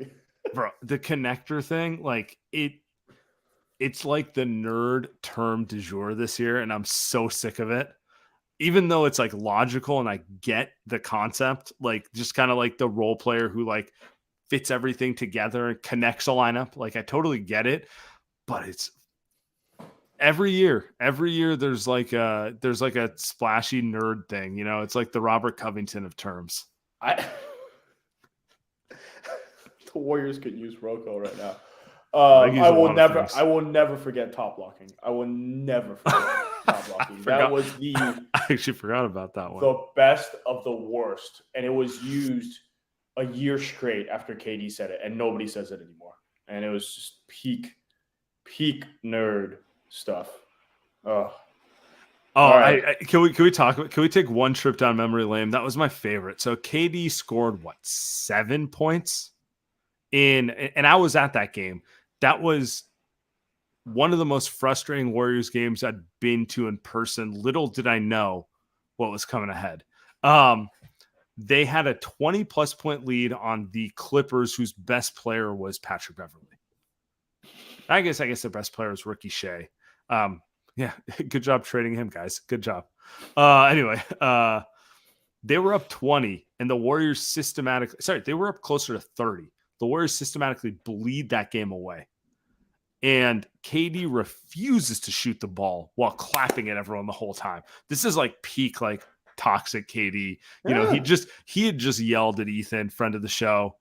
Bro, the connector thing, like it's like the nerd term du jour this year, and I'm so sick of it. Even though it's like logical and I get the concept, like just kind of like the role player who like fits everything together and connects a lineup. Like I totally get it, but it's every year there's like a splashy nerd thing, it's like the Robert Covington of terms. The Warriors could use Rocco right now. I will never forget top blocking. I will never forget top blocking. I actually forgot about that one. The best of the worst. And it was used a year straight after KD said it, and nobody says it anymore. And it was just peak nerd stuff. Right. Can we take one trip down memory lane? That was my favorite. So KD scored 7 points and I was at that game. That was one of the most frustrating Warriors games I'd been to in person. Little did I know what was coming ahead. They had a 20-plus point lead on the Clippers, whose best player was Patrick Beverley. I guess their best player was Ricky Shea. Yeah, good job trading him, guys. Good job. Anyway, they were up 20, and the Warriors they were up closer to 30. The Warriors systematically bleed that game away. And KD refuses to shoot the ball while clapping at everyone the whole time. This is like peak, like toxic KD. You know, he had just yelled at Ethan, friend of the show,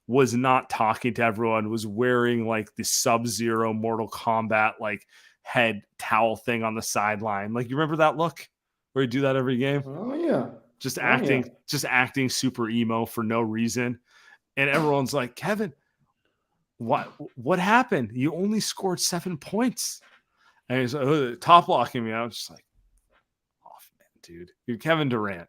was not talking to everyone, was wearing like the Sub-Zero Mortal Kombat like head towel thing on the sideline. Like, you remember that look where he do that every game? Oh yeah. Just acting super emo for no reason. And everyone's like, Kevin, what happened? You only scored 7 points. And he's top blocking me. I was just like, off, man, dude. You're Kevin Durant.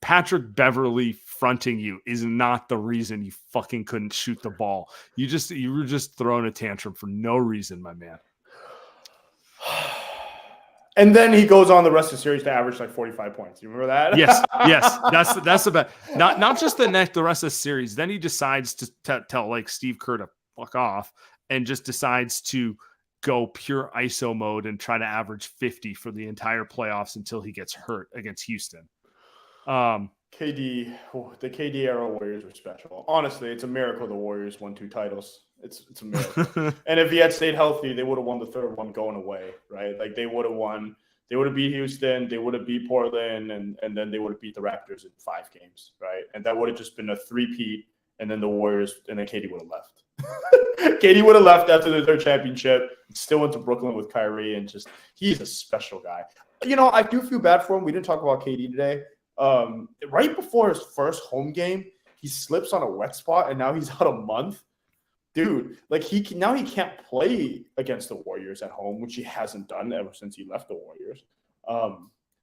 Patrick Beverly fronting you is not the reason you fucking couldn't shoot the ball. You were just throwing a tantrum for no reason, my man. And then he goes on the rest of the series to average like 45 points. You remember that? Yes. That's the best. Not just the rest of the series. Then he decides to tell like Steve Kerr to fuck off and just decides to go pure ISO mode and try to average 50 for the entire playoffs until he gets hurt against Houston. The KD era Warriors were special. Honestly, it's a miracle the Warriors won 2 titles. It's a miracle. And if he had stayed healthy, they would have won the third one going away, right? Like they would have won. They would have beat Houston. They would have beat Portland, and then they would have beat the Raptors in 5 games, right? And that would have just been a 3-peat, and then the Warriors, and then KD would have left. KD would have left after the third championship, still went to Brooklyn with Kyrie, and just he's a special guy. You know, I do feel bad for him. We didn't talk about KD today. Right before his first home game, he slips on a wet spot, and now he's out a month. Dude, like he can't play against the Warriors at home, which he hasn't done ever since he left the Warriors.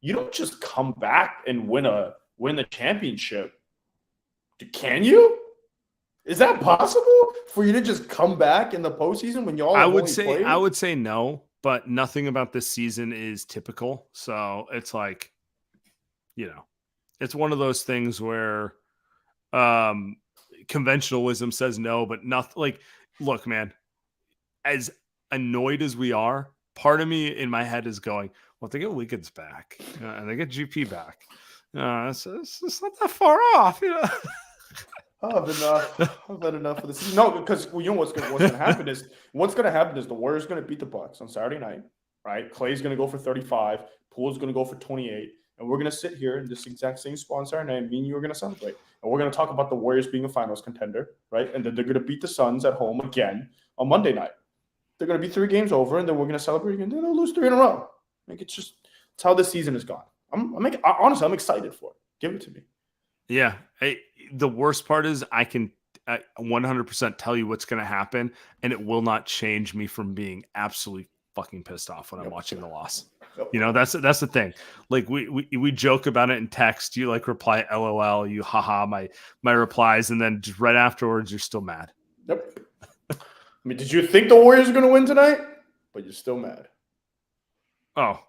You don't just come back and win the championship. Can you? Is that possible for you to just come back in the postseason when y'all? I would say no, but nothing about this season is typical. So it's like, you know, it's one of those things where conventionalism says no, but nothing. Like, look, man, as annoyed as we are, part of me in my head is going, well, if they get Wiggins back and they get GP back, it's not that far off, you know. I've had enough of this. No, because you know what's gonna happen is the Warriors gonna beat the Bucks on Saturday night, right? Clay's gonna go for 35, Poole's gonna go for 28, and we're gonna sit here in this exact same spot on Saturday night. Me and you are gonna celebrate, and we're gonna talk about the Warriors being a finals contender, right? And then they're gonna beat the Suns at home again on Monday night. They're gonna be 3 games over, and then we're gonna celebrate again. Then they'll lose 3 in a row. Like it's how this season has gone. Honestly, I'm excited for it. Give it to me. Yeah. The worst part is I can 100% tell you what's going to happen, and it will not change me from being absolutely fucking pissed off when I'm watching the loss. You know, that's the thing. Like we joke about it in text. You like reply LOL, you haha my replies, and then just right afterwards you're still mad. Yep. I mean, did you think the Warriors are going to win tonight? But you're still mad. Oh,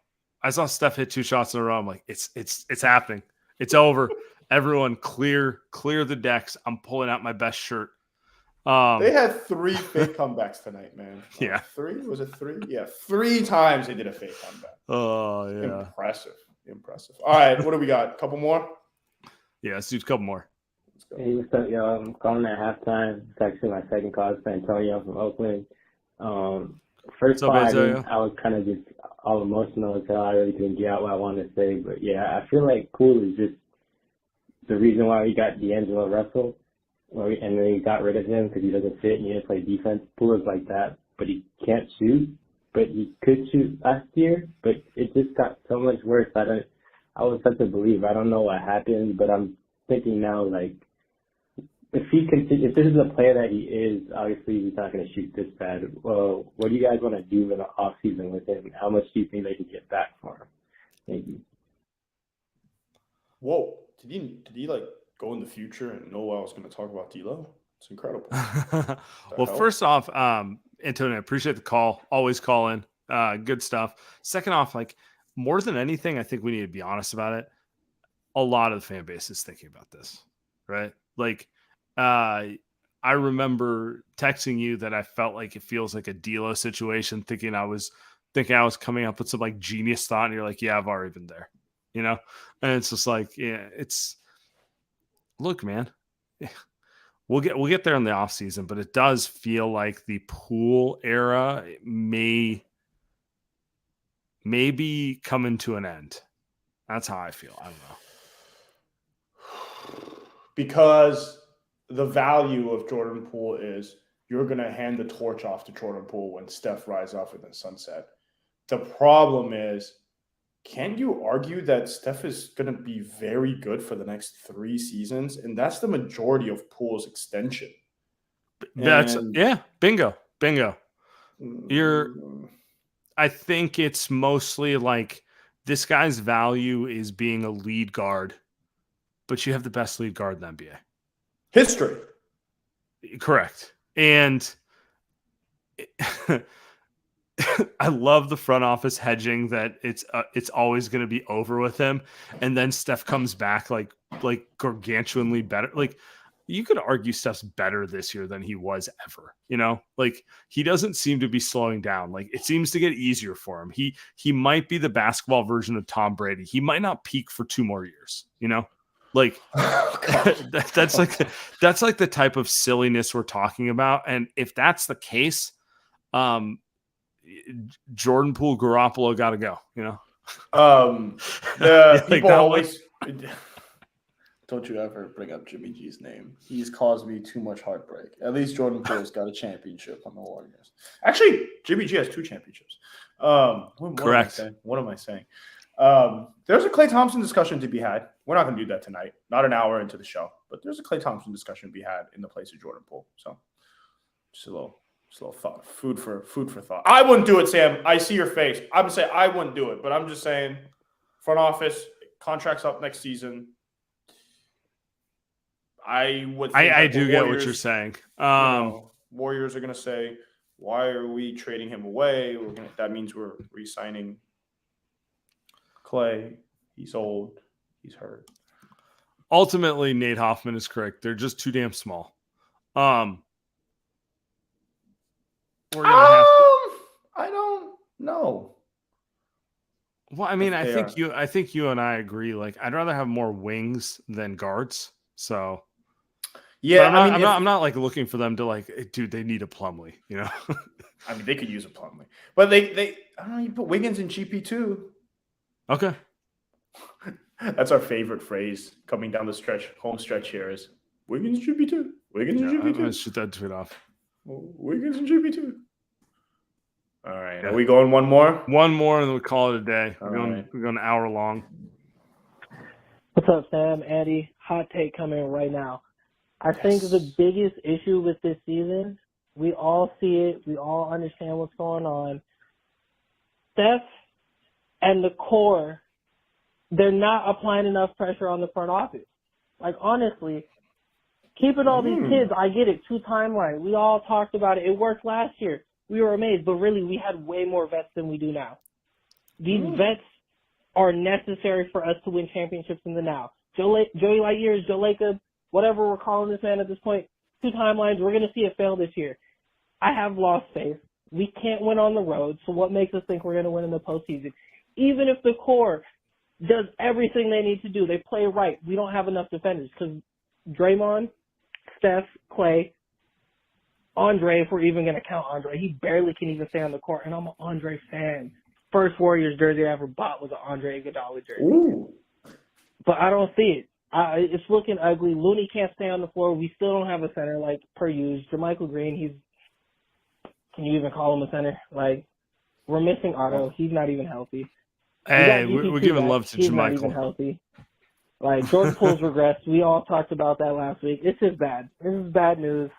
I saw Steph hit 2 shots in a row. I'm like, it's happening. It's over. Everyone clear the decks. I'm pulling out my best shirt. They had 3 fake comebacks tonight, man. Yeah. 3? Was it 3? Yeah, 3 times they did a fake comeback. Oh, yeah. Impressive. All right, what do we got? A couple more? Yeah, let's do a couple more. Hey, what's up, y'all? I'm calling at halftime. It's actually my second call. It's Antonio from Oakland. First call, I was kind of just all emotional until I really couldn't get out what I wanted to say. But, yeah, I feel like Poole is just the reason why we got D'Angelo Russell, and then he got rid of him because he doesn't fit and he didn't play defense. Poole is like that, but he can't shoot. But he could shoot last year, but it just got so much worse. I was such a believer. I don't know what happened, but I'm thinking now, like, if this is the player that he is, obviously he's not going to shoot this bad. Well, what do you guys want to do in the off season with him? How much do you think they can get back for him? Thank you. Whoa. Did he like go in the future and know I was going to talk about D'Lo? It's incredible. Well, first off, Antonio, I appreciate the call. Always call in. Good stuff. Second off, like more than anything, I think we need to be honest about it. A lot of the fan base is thinking about this, right? Like, I remember texting you that I felt like it feels like a D'Lo situation, thinking I was coming up with some like genius thought, and you're like, yeah, I've already been there. You know, and it's just like, yeah, look, man, we'll get there in the off season, but it does feel like the Poole era may be coming to an end. That's how I feel. I don't know. Because the value of Jordan Poole is you're going to hand the torch off to Jordan Poole when Steph rides off in the sunset. The problem is, can you argue that Steph is going to be very good for the next 3 seasons? And that's the majority of Poole's extension. Bingo. I think it's mostly like this guy's value is being a lead guard, but you have the best lead guard in the NBA. History. Correct. And I love the front office hedging that it's always going to be over with him. And then Steph comes back like gargantuanly better. Like, you could argue Steph's better this year than he was ever, like he doesn't seem to be slowing down. Like, it seems to get easier for him. He might be the basketball version of Tom Brady. He might not peak for 2 more years, like that's like the type of silliness we're talking about. And if that's the case, Jordan Poole, Garoppolo got to go, the people always, don't you ever bring up Jimmy G's name. He's caused me too much heartbreak. At least Jordan Poole's got a championship on the Warriors. Actually, Jimmy G has 2 championships. Correct. What am I saying? There's a Klay Thompson discussion to be had. We're not going to do that tonight. Not an hour into the show, but there's a Klay Thompson discussion to be had in the place of Jordan Poole. So, just a little thought, food for thought. I wouldn't do it, Sam. I see your face. I'm saying I wouldn't do it, but I'm just saying, front office contracts up next season. I would. I do get what you're saying. Warriors are going to say, "Why are we trading him away? That means we're re-signing Klay. He's old. He's hurt." Ultimately, Nate Hoffman is correct. They're just too damn small. We're gonna have to... I don't know. Well, I mean, I think you and I agree. Like, I'd rather have more wings than guards. So, yeah, I'm not like looking for them to like, dude, they need a Plumlee, I mean, they could use a Plumlee, but they I don't know. You put Wiggins in GP too. Okay. That's our favorite phrase coming down the home stretch here is Wiggins GP2. Wiggins and GP2. I'm going to shoot that tweet off. Wiggins and GP2. All right. Are we going one more? One more and then we call it a day. We're going an hour long. What's up, Sam? Andy, hot take coming right now. I think the biggest issue with this season, we all see it. We all understand what's going on. Steph and the core, they're not applying enough pressure on the front office. Like, honestly, keeping all these kids, I get it, 2 timeline. We all talked about it. It worked last year. We were amazed, but really we had way more vets than we do now. These vets are necessary for us to win championships in the now. Joey Lightyears, Joe Lacob, whatever we're calling this man at this point, 2 timelines, we're going to see it fail this year. I have lost faith. We can't win on the road, so what makes us think we're going to win in the postseason? Even if the core does everything they need to do, they play right, we don't have enough defenders because Draymond, Steph, Klay, Andre, if we're even going to count Andre, he barely can even stay on the court, and I'm an Andre fan. First Warriors jersey I ever bought was an Andre Iguodala jersey. Ooh. But I don't see it. It's looking ugly. Looney can't stay on the floor. We still don't have a center like per use. JaMychal Green, can you even call him a center? Like, we're missing Otto. He's not even healthy. Hey, we're giving love to He's JaMychal. not even healthy. Like, Jordan Poole's regressed. We all talked about that last week. It's just bad. This is bad news.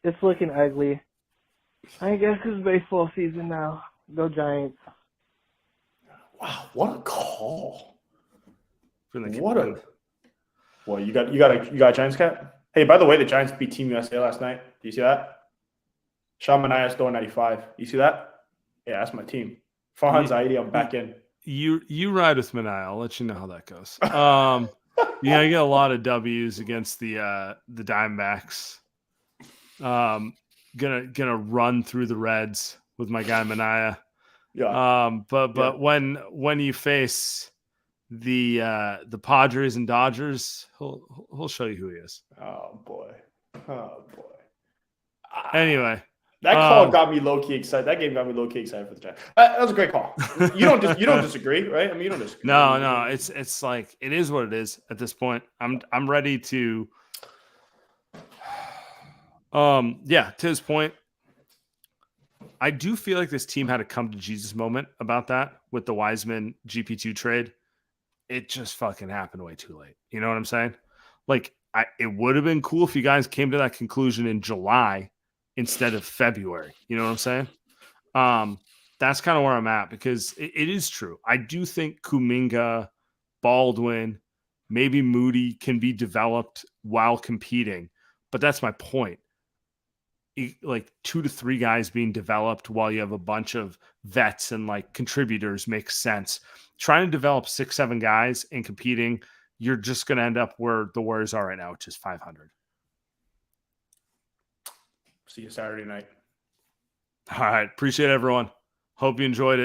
It's looking ugly. I guess it's baseball season now. Go Giants. Wow, what a call! Well, you got a Giants cap? Hey, by the way, the Giants beat Team USA last night. Do you see that? Sean Manaea throwing 95. You see that? Yeah, that's my team. Farhan Zaidi, I'm back in. You ride with Manaea. I'll let you know how that goes. You get a lot of W's against the Diamondbacks. Gonna run through the Reds with my guy Manaea. Yeah. But when you face the Padres and Dodgers, he'll show you who he is. Oh boy. Anyway, That call got me low key excited. That game got me low key excited for the Giants. That was a great call. You don't disagree, right? I mean, you don't disagree. No, it's like it is what it is at this point. I'm ready to. To his point, I do feel like this team had a come to Jesus moment about that with the Wiseman GP2 trade. It just fucking happened way too late. You know what I'm saying? Like, it would have been cool if you guys came to that conclusion in July instead of February. You know what I'm saying? That's kind of where I'm at because it is true. I do think Kuminga, Baldwin, maybe Moody can be developed while competing, but that's my point. Like 2 to 3 guys being developed while you have a bunch of vets and like contributors makes sense. Trying to develop 6, 7 guys and competing, you're just going to end up where the Warriors are right now, which is 500. See you Saturday night. All right. Appreciate it, everyone. Hope you enjoyed it.